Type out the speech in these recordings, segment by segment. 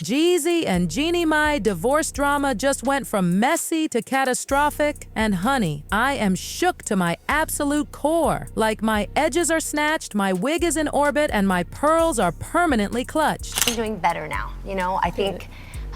Jeezy and Jeannie Mai divorce drama just went from messy to catastrophic. And honey, I am shook to my absolute core. Like my edges are snatched, my wig is in orbit, and my pearls are permanently clutched. I'm doing better now, you know? I think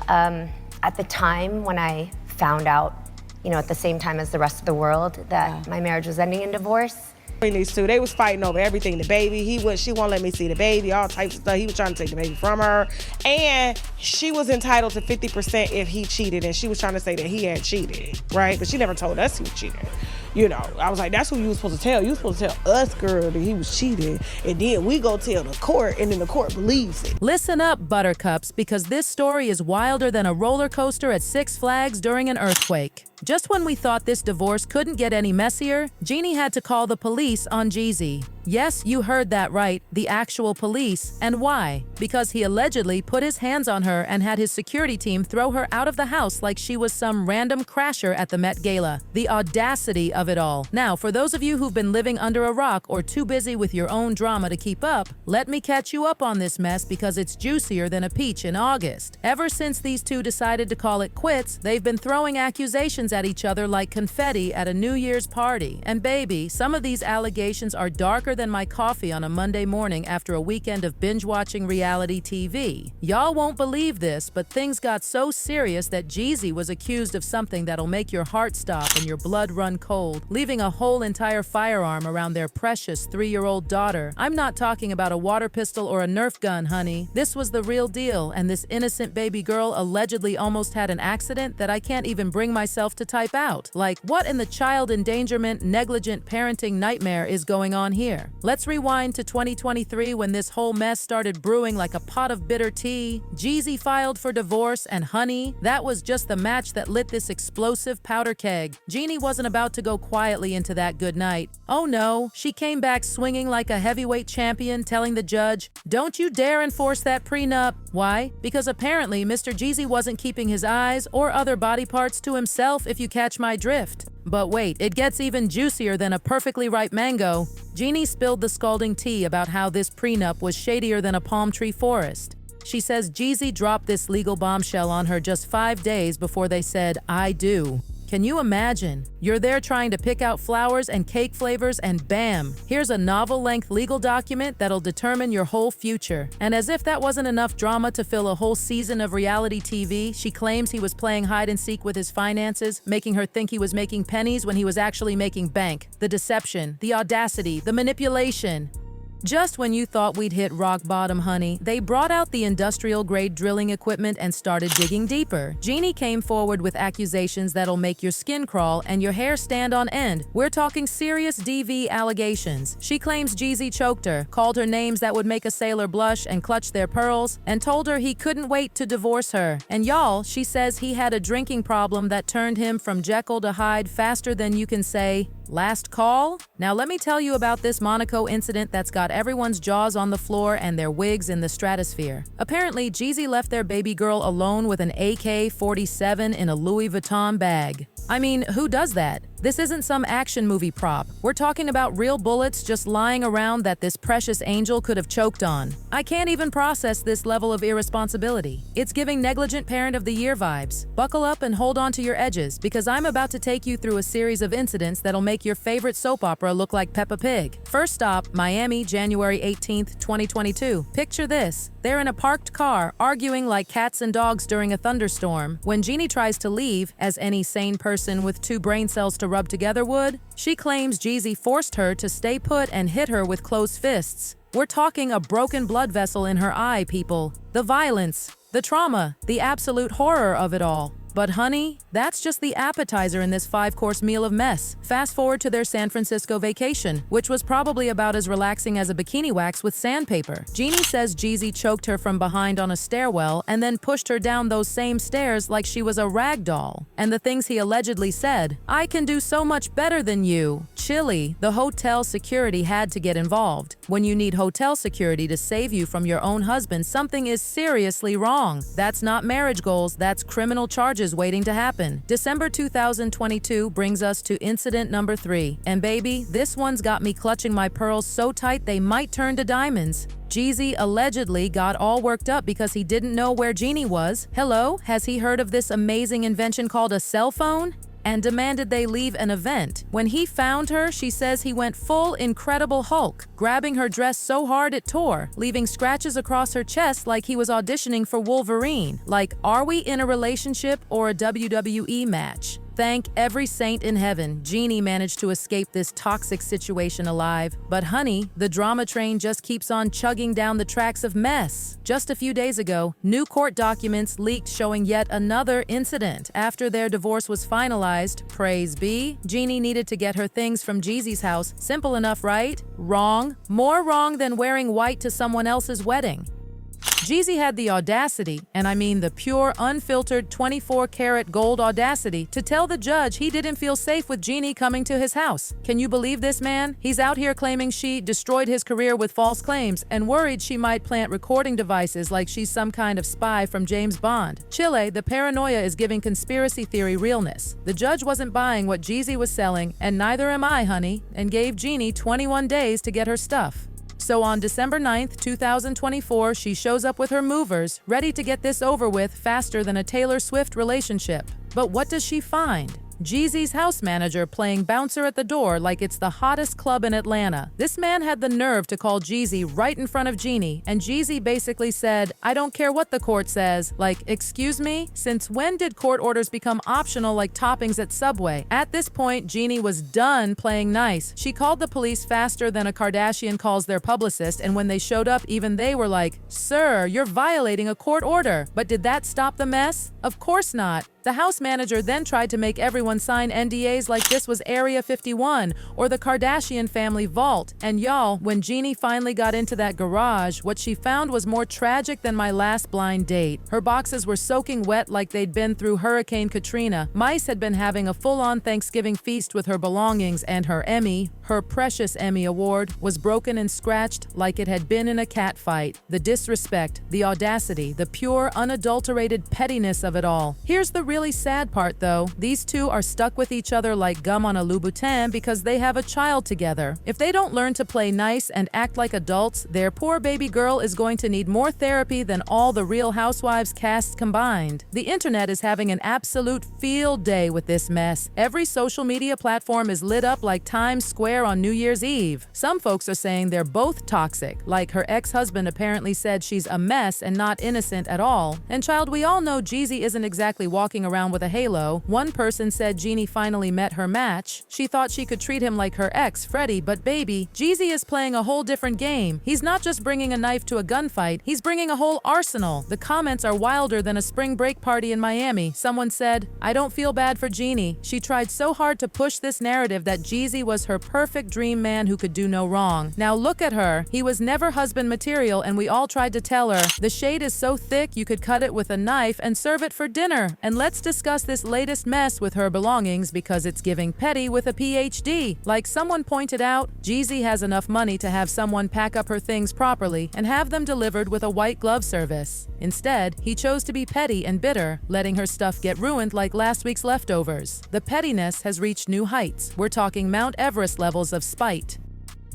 at the time when I found out, you know, at the same time as the rest of the world, that my marriage was ending in divorce. These two, they was fighting over everything. The baby, she won't let me see the baby, all types of stuff. He was trying to take the baby from her. And she was entitled to 50% if he cheated, and she was trying to say that he had cheated, right? But she never told us he was cheating. You know, I was like, that's who you was supposed to tell. You was supposed to tell us, girl, that he was cheating, and then we go tell the court, and then the court believes it. Listen up, buttercups, because this story is wilder than a roller coaster at Six Flags during an earthquake. Just when we thought this divorce couldn't get any messier, Jeannie had to call the police on Jeezy. Yes, you heard that right, the actual police. And why? Because he allegedly put his hands on her and had his security team throw her out of the house like she was some random crasher at the Met Gala. The audacity of it all. Now, for those of you who've been living under a rock or too busy with your own drama to keep up, let me catch you up on this mess because it's juicier than a peach in August. Ever since these two decided to call it quits, they've been throwing accusations at each other like confetti at a New Year's party. And baby, some of these allegations are darker than my coffee on a Monday morning after a weekend of binge-watching reality TV. Y'all won't believe this, but things got so serious that Jeezy was accused of something that'll make your heart stop and your blood run cold, leaving a whole entire firearm around their precious 3-year-old daughter. I'm not talking about a water pistol or a Nerf gun, honey. This was the real deal, and this innocent baby girl allegedly almost had an accident that I can't even bring myself to type out. Like, what in the child endangerment, negligent parenting nightmare is going on here? Let's rewind to 2023 when this whole mess started brewing like a pot of bitter tea. Jeezy filed for divorce, and honey, that was just the match that lit this explosive powder keg. Jeannie wasn't about to go quietly into that good night. Oh no, she came back swinging like a heavyweight champion, telling the judge, "Don't you dare enforce that prenup." Why? Because apparently Mr. Jeezy wasn't keeping his eyes or other body parts to himself, if you catch my drift. But wait, it gets even juicier than a perfectly ripe mango. Jeannie spilled the scalding tea about how this prenup was shadier than a palm tree forest. She says Jeezy dropped this legal bombshell on her just 5 days before they said, "I do." Can you imagine? You're there trying to pick out flowers and cake flavors, and bam, here's a novel-length legal document that'll determine your whole future. And as if that wasn't enough drama to fill a whole season of reality TV, she claims he was playing hide-and-seek with his finances, making her think he was making pennies when he was actually making bank. The deception, the audacity, the manipulation. Just when you thought we'd hit rock bottom, honey, they brought out the industrial-grade drilling equipment and started digging deeper. Jeannie came forward with accusations that'll make your skin crawl and your hair stand on end. We're talking serious DV allegations. She claims Jeezy choked her, called her names that would make a sailor blush and clutch their pearls, and told her he couldn't wait to divorce her. And y'all, she says he had a drinking problem that turned him from Jekyll to Hyde faster than you can say, "Last call?" Now let me tell you about this Monaco incident that's got everyone's jaws on the floor and their wigs in the stratosphere. Apparently, Jeezy left their baby girl alone with an AK-47 in a Louis Vuitton bag. I mean, who does that? This isn't some action movie prop. We're talking about real bullets just lying around that this precious angel could have choked on. I can't even process this level of irresponsibility. It's giving negligent parent of the year vibes. Buckle up and hold on to your edges, because I'm about to take you through a series of incidents that'll make your favorite soap opera look like Peppa Pig. First stop, Miami, January 18th, 2022. Picture this. They're in a parked car, arguing like cats and dogs during a thunderstorm. When Jeannie tries to leave, as any sane person with 2 brain cells to rub together would, she claims Jeezy forced her to stay put and hit her with closed fists. We're talking a broken blood vessel in her eye, people. The violence, the trauma, the absolute horror of it all. But honey, that's just the appetizer in this 5-course meal of mess. Fast forward to their San Francisco vacation, which was probably about as relaxing as a bikini wax with sandpaper. Jeannie says Jeezy choked her from behind on a stairwell and then pushed her down those same stairs like she was a rag doll. And the things he allegedly said, "I can do so much better than you." Chilly, the hotel security had to get involved. When you need hotel security to save you from your own husband, something is seriously wrong. That's not marriage goals, that's criminal charges changes waiting to happen. December 2022 brings us to incident number 3. And baby, this one's got me clutching my pearls so tight they might turn to diamonds. Jeezy allegedly got all worked up because he didn't know where Jeannie was. Hello, has he heard of this amazing invention called a cell phone? And demanded they leave an event. When he found her, she says he went full Incredible Hulk, grabbing her dress so hard it tore, leaving scratches across her chest like he was auditioning for Wolverine. Like, are we in a relationship or a WWE match? Thank every saint in heaven, Jeannie managed to escape this toxic situation alive. But honey, the drama train just keeps on chugging down the tracks of mess. Just a few days ago, new court documents leaked showing yet another incident. After their divorce was finalized, praise be, Jeannie needed to get her things from Jeezy's house. Simple enough, right? Wrong. More wrong than wearing white to someone else's wedding. Jeezy had the audacity, and I mean the pure, unfiltered 24-karat gold audacity, to tell the judge he didn't feel safe with Jeannie coming to his house. Can you believe this man? He's out here claiming she destroyed his career with false claims and worried she might plant recording devices like she's some kind of spy from James Bond. Chile, the paranoia is giving conspiracy theory realness. The judge wasn't buying what Jeezy was selling, and neither am I, honey, and gave Jeannie 21 days to get her stuff. So on December 9th, 2024, she shows up with her movers, ready to get this over with faster than a Taylor Swift relationship. But what does she find? Jeezy's house manager playing bouncer at the door like it's the hottest club in Atlanta. This man had the nerve to call Jeezy right in front of Jeannie, and Jeezy basically said, "I don't care what the court says." Like, excuse me? Since when did court orders become optional like toppings at Subway? At this point, Jeannie was done playing nice. She called the police faster than a Kardashian calls their publicist, and when they showed up, even they were like, "Sir, you're violating a court order." But did that stop the mess? Of course not. The house manager then tried to make everyone sign NDAs like this was Area 51 or the Kardashian family vault. And y'all, when Jeannie finally got into that garage, what she found was more tragic than my last blind date. Her boxes were soaking wet like they'd been through Hurricane Katrina. Mice had been having a full-on Thanksgiving feast with her belongings, and her Emmy, her precious Emmy award, was broken and scratched like it had been in a cat fight. The disrespect, the audacity, the pure, unadulterated pettiness of it all. Here's the really sad part though. These two are stuck with each other like gum on a Louboutin because they have a child together. If they don't learn to play nice and act like adults, their poor baby girl is going to need more therapy than all the Real Housewives casts combined. The internet is having an absolute field day with this mess. Every social media platform is lit up like Times Square on New Year's Eve. Some folks are saying they're both toxic, like her ex-husband apparently said she's a mess and not innocent at all. And child, we all know Jeezy isn't exactly walking around with a halo. One person said Jeannie finally met her match. She thought she could treat him like her ex, Freddie, but baby, Jeezy is playing a whole different game. He's not just bringing a knife to a gunfight, he's bringing a whole arsenal. The comments are wilder than a spring break party in Miami. Someone said, "I don't feel bad for Jeannie. She tried so hard to push this narrative that Jeezy was her perfect dream man who could do no wrong. Now look at her. He was never husband material, and we all tried to tell her. The shade is so thick you could cut it with a knife and serve it for dinner. And let's discuss this latest mess with her belongings because it's giving petty with a PhD. Like someone pointed out, Jeezy has enough money to have someone pack up her things properly and have them delivered with a white glove service. Instead, he chose to be petty and bitter, letting her stuff get ruined like last week's leftovers. The pettiness has reached new heights. We're talking Mount Everest levels of spite.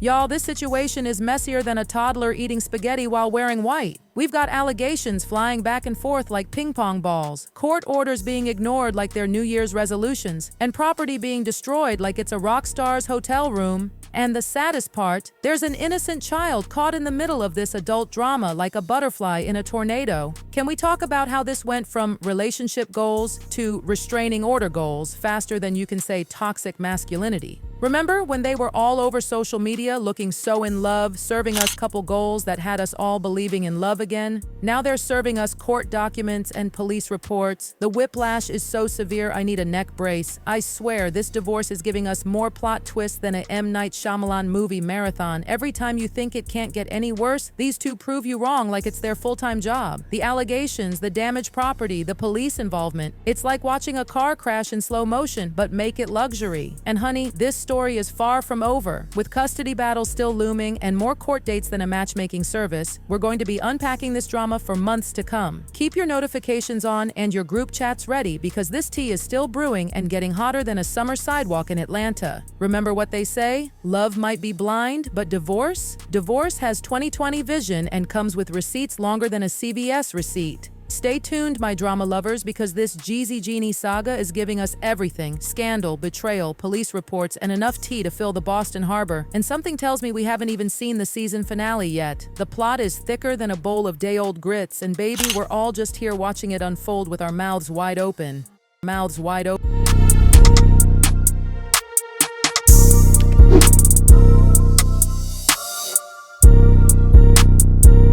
Y'all, this situation is messier than a toddler eating spaghetti while wearing white. We've got allegations flying back and forth like ping pong balls, court orders being ignored like they're New Year's resolutions, and property being destroyed like it's a rock star's hotel room. And the saddest part, there's an innocent child caught in the middle of this adult drama like a butterfly in a tornado. Can we talk about how this went from relationship goals to restraining order goals faster than you can say toxic masculinity? Remember when they were all over social media looking so in love, serving us couple goals that had us all believing in love again? Now they're serving us court documents and police reports. The whiplash is so severe I need a neck brace. I swear this divorce is giving us more plot twists than a M. Night Shyamalan movie marathon. Every time you think it can't get any worse, these two prove you wrong like it's their full-time job. The allegations, the damaged property, the police involvement. It's like watching a car crash in slow motion, but make it luxury. And honey, this story is far from over. With custody battles still looming and more court dates than a matchmaking service, we're going to be unpacking unpacking this drama for months to come. Keep your notifications on and your group chats ready because this tea is still brewing and getting hotter than a summer sidewalk in Atlanta. Remember what they say? Love might be blind, but divorce? Divorce has 20/20 vision and comes with receipts longer than a CVS receipt. Stay tuned, my drama lovers, because this Jeezy Jeannie saga is giving us everything: scandal, betrayal, police reports, and enough tea to fill the Boston Harbor. And something tells me we haven't even seen the season finale yet. The plot is thicker than a bowl of day-old grits, and baby, we're all just here watching it unfold with our mouths wide open. Mouths wide open.